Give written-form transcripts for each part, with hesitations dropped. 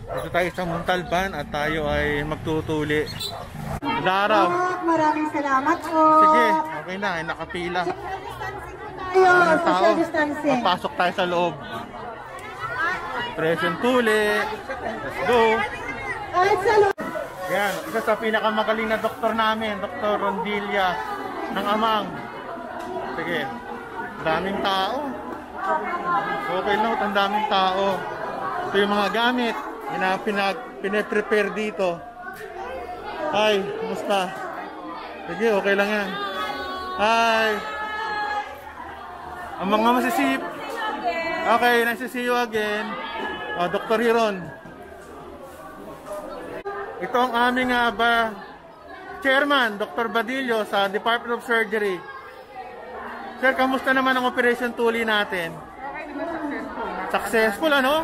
Dito tayo sa Montalban at tayo ay magtutuli. Daraw. Maraming salamat po. Sige, okay na, ay nakapila. Social distancing. Papasok tayo sa loob. Present tuli. Let's go. Yan, isa sa pinakamagaling na doktor namin, Dr. Rondilla ng Amang. Sige, daming tao. Okay lang, ang daming tao. Ito yung mga gamit pinaprepare dito. Hi, kumusta? Sige, okay lang yan. Hi. Ang mga masisip. Okay, nice to see you again. Dr. Hiron. Ito ang aming chairman, Dr. Badillo sa Department of Surgery. Sir, kamusta naman ang operation tuli natin? Okay naman, successful. Successful, ano?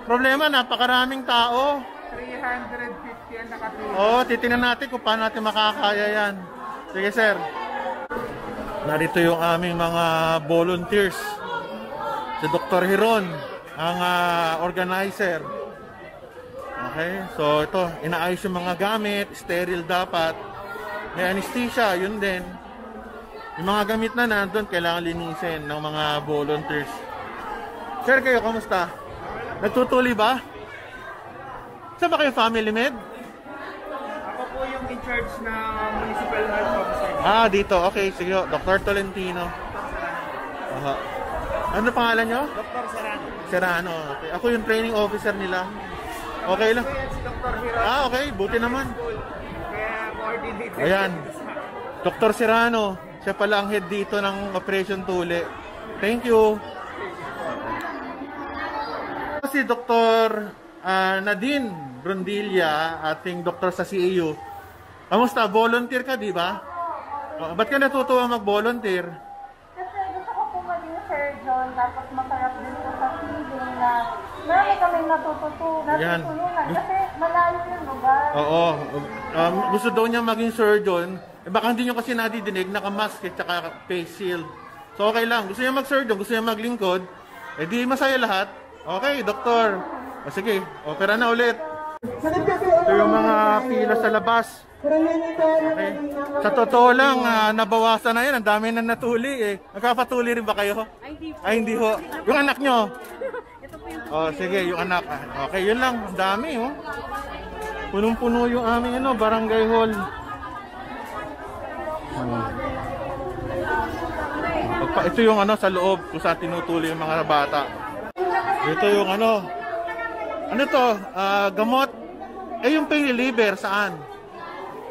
Problema, napakaraming tao. 350 ang nakatulong. Oo, titingnan natin kung paano natin makakaya yan. Sige, sir. Narito yung aming mga volunteers. Si Dr. Hiron, ang organizer. Okay, so ito, inaayos yung mga gamit, sterile dapat. May anesthesia, yun din. Yung mga gamit na nandun, kailangan linisin ng mga volunteers. Sir, kayo, kamusta? Nagtutuli ba? Saan ba kayo, family med? Ako po yung in charge na municipal health officer. Dito. Okay, sige. Dr. Tolentino. Aha. Ano pangalan nyo? Dr. Serrano. Serrano. Okay. Ako yung training officer nila. Okay lang. Si Dr. Hiron. Okay. Buti naman. Kaya coordinated. Ayan. Dr. Serrano. Siya pala ang head dito ng Operation Tuli. Thank you. Si Dr. Nadine Rondilla, ating doktor sa CEU. Kamusta? Volunteer ka, di ba? Ba't ka natutuwa mag-volunteer? Kasi gusto ko po maging surgeon, tapos masarap din po sa feeling na marami kaming natutulungan. Kasi malayo yung lugar. Oo. Gusto daw niya maging surgeon. Baka hindi nyo kasi nadidinig, naka-mask at saka face shield. So okay lang. Gusto niya mag-surgeon, gusto niya maglingkod. Di masaya lahat. Okay, doktor. Sige, opera na ulit. Ito yung mga pila sa labas. Okay. Sa totoo lang, nabawasan na yun. Ang dami na natuli eh. Nagkapatuli rin ba kayo? Ay, hindi ho. Yung anak nyo? Sige, yung anak. Okay, yun lang. Ang dami oh. Punong-puno yung aming barangay hall. Ito yung sa loob kung saan tinutuli yung mga bata. Ito yung ano to, gamot. Yung pain reliever, saan?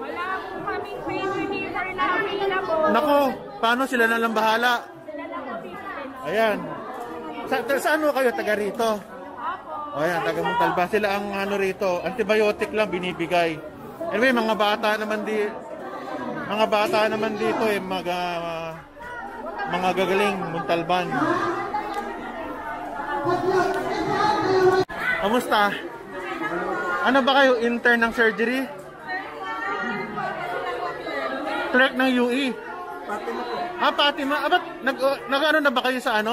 Wala po kaming pain reliever na available. Nako, paano sila na lang bahala? Ayan. Saan mo kayo? Taga rito? Ayan, taga Montalban. Sila ang rito. Antibiotic lang binibigay. Anyway, mga bata naman dito mga gagaling Montalban. Kamusta? Ano ba kayo? Intern ng surgery? Clerk ng UE? Fatima. Ba't nag-ano na ba kayo sa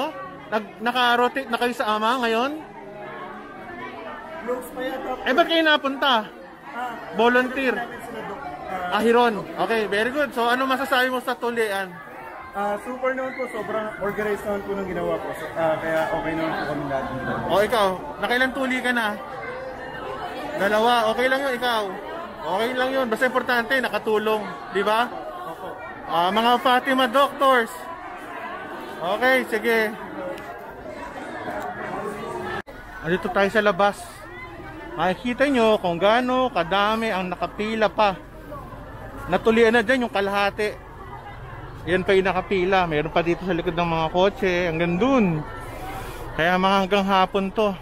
naka-rotate na kayo sa ama ngayon? Ba't kayo napunta? Volunteer? Hiron. Okay, very good. So ano masasabi mo sa tulian? Super naman po, sobrang organized naman po nung ginawa po. Kaya okay naman po kami lahat. Ikaw, nakailan tuli ka na? 2, okay lang yun ikaw. Okay lang yun, basta importante, nakatulong, di ba? Mga Fatima doctors. Okay, sige. Dito tayo sa labas. Makikita nyo kung gaano kadami ang nakapila pa. Natulian na dyan yung kalahati. Yan pa yung nakapila. Mayroon pa dito sa likod ng mga kotse. Hanggang dun. Kaya hanggang hapon to.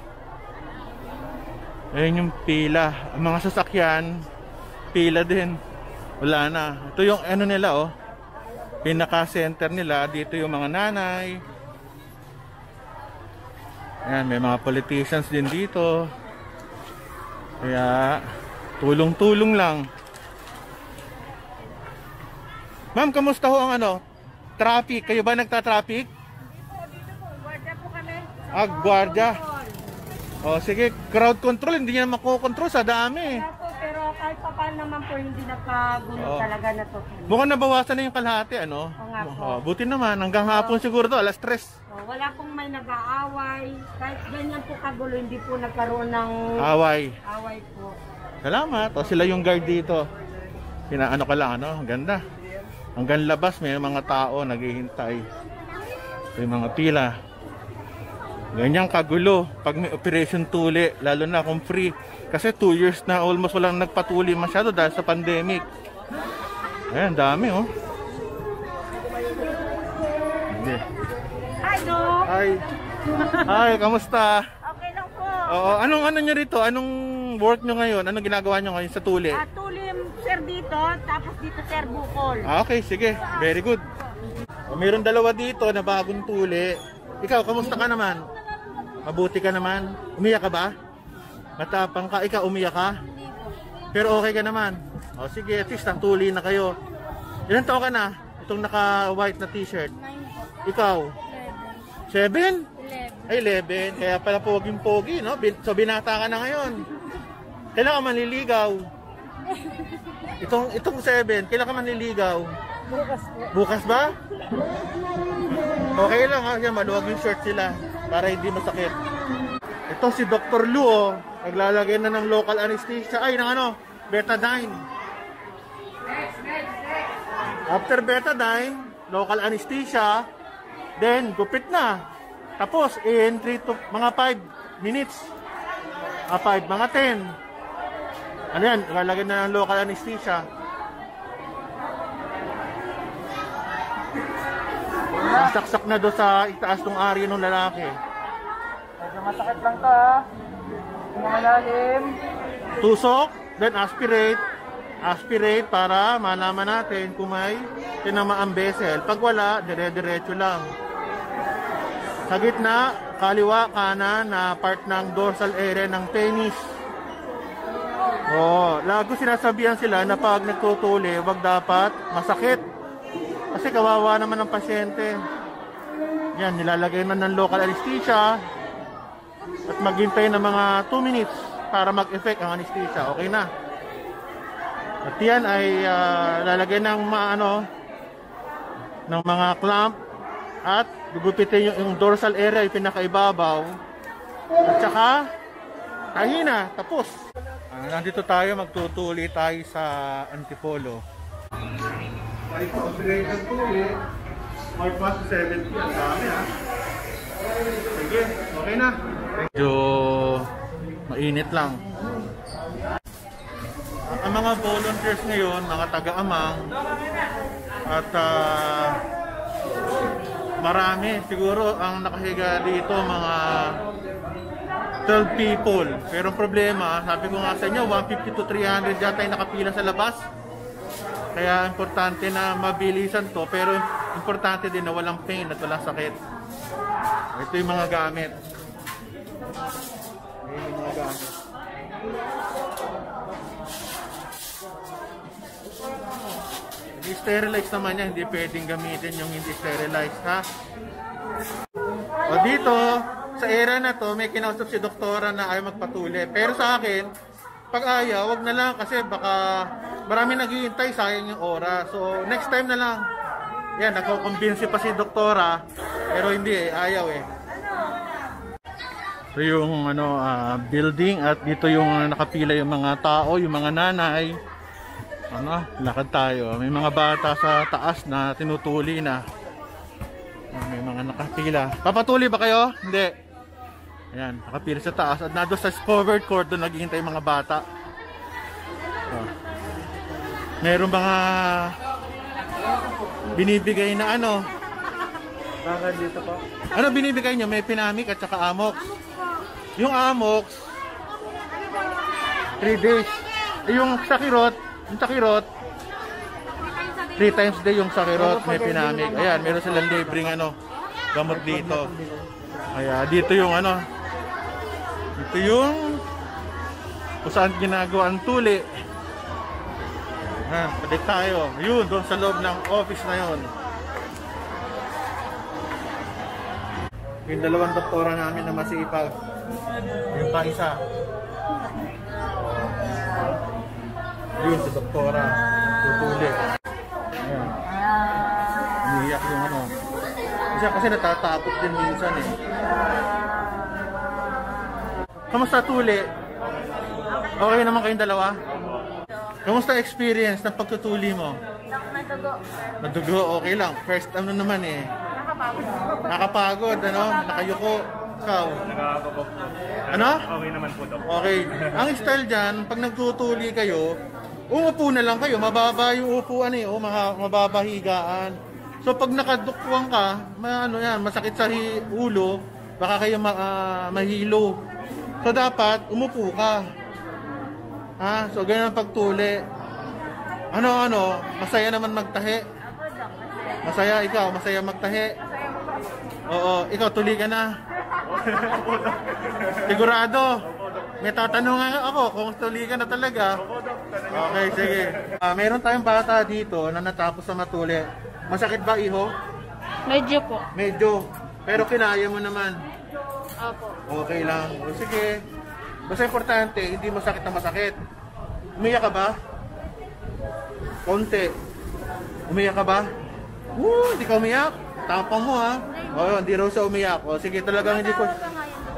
Ayan yung pila. Ang mga sasakyan, pila din. Wala na. Ito yung nila pinaka-center nila. Dito yung mga nanay. Ayan, may mga politicians din dito. Kaya tulong-tulong lang. Ma'am, kamusta ho ang traffic? Kayo ba nagta-traffic? Dito po, gwardiya po kami. Gwardiya. Oh, sige, crowd control, hindi niya makokontrol sa dami. Kaya po, pero kahit pa paano naman po, hindi nagkagulo talaga natutuloy. Mukhang nabawasan na yung kalahati, ano? Oo nga po. Oh, buti naman, hanggang hapon siguro to, alas 3. Wala pong may nag-aaway. Kahit ganyan po kagulo, hindi po nagkaroon ng Away. away po. Salamat. O, sila yung guard dito. Pinaano ka lang, ano? Ang ganda. Hanggang labas, may mga tao naghihintay. May mga pila. Ganyan kagulo pag may operation tuli, lalo na kung free. Kasi 2 years na almost walang nagpatuli masyado dahil sa pandemic. Ayan, dami oh. Hindi. Hi, Doc! Hi. Hi, kamusta? Okay lang po. Oo, anong ano nyo rito? Anong work nyo ngayon? Anong ginagawa nyo ngayon sa tuli? Tulim, sir, dito. Tapos dito, sir, bukol. Okay, sige. Very good. O, mayroon dalawa dito na bagong tuli. Ikaw, kamusta ka naman? Mabuti ka naman? Umiyak ka ba? Matapang ka? Ikaw, umiyak ka? Pero okay ka naman? O sige, at least natuli na kayo. Ilan taon ka na? Itong naka-white na t-shirt. 9 po. Ikaw? 7? 11. Ay, 11. Kaya pala poging-pogi, no? So, binata ka na ngayon. Kailan ka manliligaw? Itong 7, kailan ka manliligaw? Bukas po. Bukas ba? Okay lang ha, yan, maluwag yung shirt sila para hindi masakit. Ito si Dr. Lu, oh, naglalagay na ng local anesthesia, ay ng ano, betadine. After betadine, local anesthesia, then gupit na. Tapos in 3 to mga 5 minutes. 5, mga 10. Ano yan, naglalagay na ng local anesthesia. Saksak na doon sa itaas ng ari ng lalaki. Medyo masakit lang to ha. Malalim. Tusok, then aspirate. Aspirate para malaman natin kung may tinamaang vessel. Pag wala, dire-diretso lang. Sa gitna, kaliwa, kanan na part ng dorsal area ng penis. Lagi sinasabihan sila na pag nagtutuli, wag dapat masakit. Kasi kawawa naman ang pasyente. Yan, nilalagay na ng local anesthesia at maghintay ng mga 2 minutes para mag-effect ang anesthesia. Okay na. At yan ay lalagay ng ng mga clamp at gugupitin yung dorsal area, yung pinakaibabaw. At saka, tahina, tapos. Nandito tayo, magtutuli tayo sa Antipolo. Ay, pa-operate ang tuli. Mark 1 to 70. Ang dami ha. Sige, okay na. Medyo mainit lang. Ang mga volunteers ngayon, mga taga-amang, at marami. Siguro ang nakahiga dito, mga 12 people. Pero ang problema, sabi ko nga sa inyo, 150 to 300 yata yung nakapila sa labas. Kaya importante na mabilisan to, pero importante din na walang pain at walang sakit. Ito yung mga gamit. Ito yung mga gamit. I-sterilize naman yan, hindi pwedeng gamitin yung hindi sterilized, ha? O dito, sa era na to, may kinausap si doktora na ayaw magpatuli. Pero sa akin, pag ayaw, wag na lang kasi baka marami naghihintay, sayang yung oras. So, next time na lang. Yan, nagko-convince pa si doktora, pero hindi ayaw eh. So yung building at dito yung nakapila yung mga tao, yung mga nanay. Lakad tayo. May mga bata sa taas na tinutuli na. May mga nakapila. Papatuli ba kayo? Hindi. Ayan, nakapila sa taas. At nado sa covered court doon naghihintay yung mga bata. So, meron mga binibigay na Bakit dito po? Ano binibigay nyo? May pinamik at saka amox. Yung amox 3 days. Yung sakirot 3 times day yung sakirot, may pinamik. Ayan, meron silang libreng gamot dito. Ayan, dito yung dito yung kung saan ginagawa ang tuli. Balik tayo. Yun, doon sa loob ng office na yun. Yung dalawang doktora namin na masipag. Yung pa isa. Yun, si doktora. Tutuli. Ayan. Umiiyak yung ano. Kasi natatakot din minsan eh. Kamusta tuli? Okay naman kayong dalawa? Kamusta experience ng pagtutuli mo? Nadugo, sir. Nadugo, okay lang. First ano naman eh. Nakapagod. Nakapagod, ano? Nakayuko. Ikaw? Nakakapagod. Ano? Okay naman po, Dok. Okay. Ang style dyan, pag nagtutuli kayo, umupo na lang kayo. Mababa yung upuan eh. O, mababa higaan. So pag nakadukwang ka, ano yan, masakit sa ulo, baka kayo mahilo. So dapat, umupo ka. Ha? So ganyan ang pagtuli. Ano, masaya naman magtahi. Masaya ikaw, masaya magtahi. Oo, ikaw tuli ka na. Sigurado. May tatanungan ako kung tuli ka na talaga. Okay, sige. Meron tayong bata dito na natapos sa matuli. Masakit ba, iho? Medyo po. Medyo. Pero kinaya mo naman. Opo. Okay lang. O sige. Basta importante, hindi masakit na masakit. Umiyak ka ba? Konti. Umiyak ka ba? Hindi ka umiyak. Tapang mo ha. O, hindi raw siya umiyak. O sige, talagang hindi ko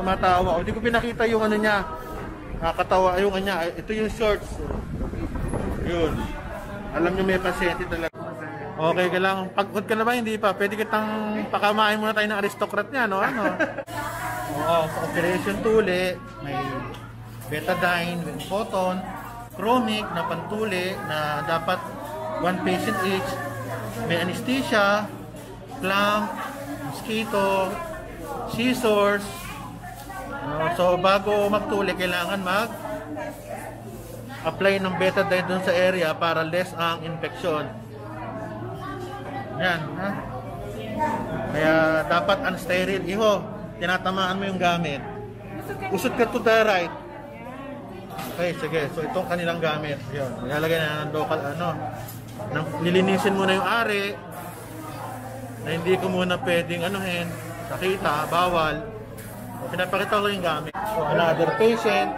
tumatawa. O, hindi ko pinakita yung ano niya. Nakakatawa yung kanya. Ito yung shorts. Yun. Alam niyo may pasyente talaga. Okay ka lang. Pagod ka na ba? Hindi pa. Pwede kitang pakamain muna tayo ng aristocrat niya, no? Ano? Oo, sa operation tuli, may betadine, with photon, chromic na pantuli na dapat 1 patient each. May anesthesia, clamp, mosquito, scissors. So bago magtuli, kailangan apply ng betadine dun sa area para less ang infection. Yan, ha? Kaya dapat unsterile. Iho, tinatamaan mo yung gamit. Usod ka to the right. Okay, sige. So itong kanilang gamit. Yun, nilalagay na ng local, nilinisin mo na yung ari. Na hindi ko muna pwedeng anuhin. Nakita, bawal. So, pinapakita ko yung gamit. So another patient.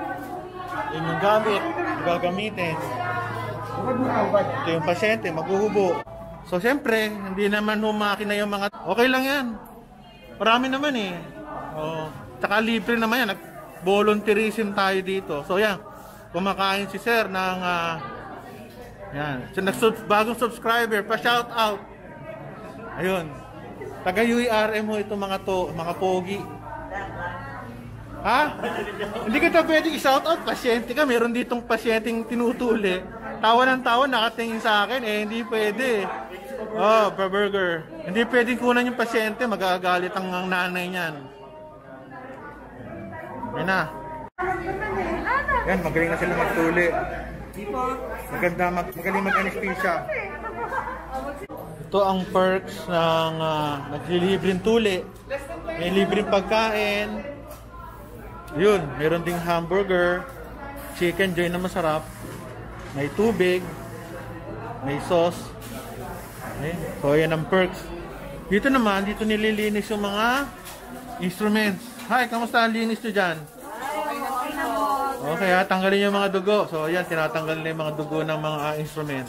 Yun yung gamit. Gagamitin. Ito yung pasyente, maghuhubo. So siyempre, hindi naman humakina yung mga... Okay lang yan. Marami naman eh. Tsaka libre naman yan. Volunteerism tayo dito. So yan, kumakain si sir ng... yan. So, bagong subscriber, pa-shout out. Ayun. Taga UERM mo itong mga pogi. Ha? Hindi kita pwedeng i-shout out. Pasyente ka. Meron ditong pasyenteng tinutuli. Tawa ng tawa, nakatingin sa akin. Hindi pwede. Oh, pa-burger. Hindi pwedeng kunan yung pasyente. Magagalit ang nanay niyan. Yan na. Yan, magaling na sila magtuli. Magaling mag-anesthesia. Ito ang perks ng naglilibreng tuli. May libreng pagkain. Yun, meron ding hamburger, chicken joy na masarap. May tubig, may sauce. Okay. So yan ang perks. Dito naman, dito nililinis yung mga instruments. Hi, kamusta ang linis nyo dyan? Okay ha, tanggalin yung mga dugo. So yan, tinatanggal na yung mga dugo ng mga instrument.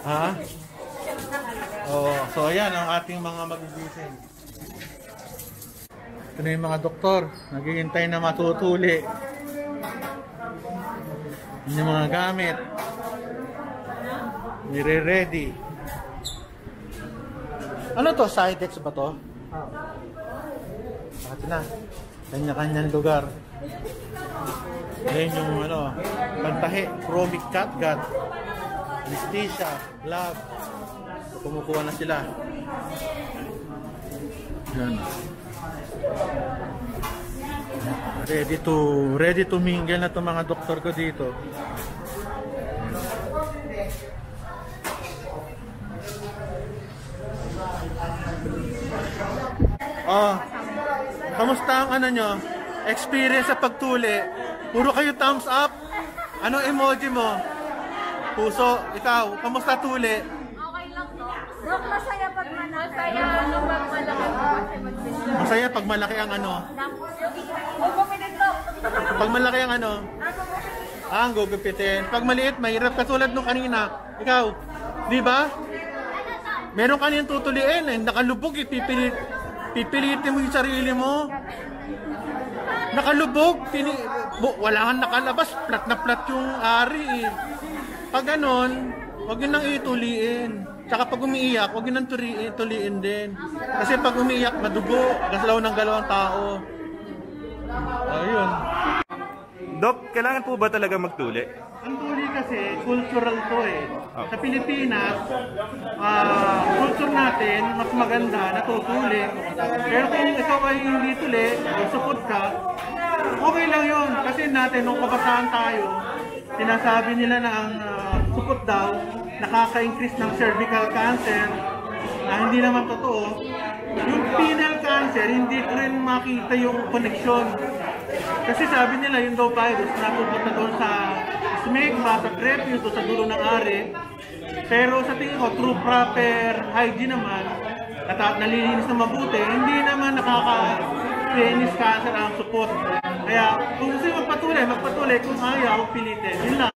Ha? So yan ang ating mga magigising. Ito na yung mga doktor. Naghihintay na matutuli. Yung mga gamit. Nire-ready. Ano to? Sidex ba to? Ito na. Kanya-kanyang lugar. Ayan yung pantahi. Chromic catgut. Anesthesia. Lab. Kumukuha na sila. Yan. Ready to mingle na itong mga doktor ko dito. Kamusta ang experience sa pagtuli? Puro kayo thumbs up. Anong emoji mo? Puso, ikaw, kamusta tuli? Okay lang to. Dok, masaya pag malaki. Masaya ano pag malaki po kasi magsisimula. Masaya pag malaki ang ano. Huwag bumili, Dok. Pag malaki ang ano. Ang gugupitin. Pag maliit, mahirap. Katulad nung kanina. Ikaw, di ba? Meron kanina tutuliin eh. Nakalubog eh. Pipilitin mo yung sarili mo. Nakalubog. Wala kang nakalabas. Plat na plat yung ari eh. Pag ganon, huwag yun nang ituliin. Tsaka pag umiiyak, huwag yun nang tuliin din. Kasi pag umiiyak, madugo. Gasalaw ng galawang tao. Ayun. Dok, kailangan po ba talaga magtuli? Ang tuli kasi, cultural to eh. Sa Pilipinas, culture natin, mas maganda, natutuli. Pero kung ikaw ay hindi tuli, o supot ka, okay lang yun. Kasi natin, nung kabataan tayo, sinasabi nila na ang supot daw, nakaka-increase ng cervical cancer, na hindi naman totoo. Yung penile cancer, hindi ko rin makita yung connection. Kasi sabi nila yung daw virus napupunta doon sa smegma, sa prepuce, sa dulo ng ari. Pero sa tingin ko, through proper hygiene naman, at nalilinis na mabuti, hindi naman nakaka-penis cancer ang supot. Kaya kung gusto yung magpatuloy, kung ayaw, pilitin. Yun lang.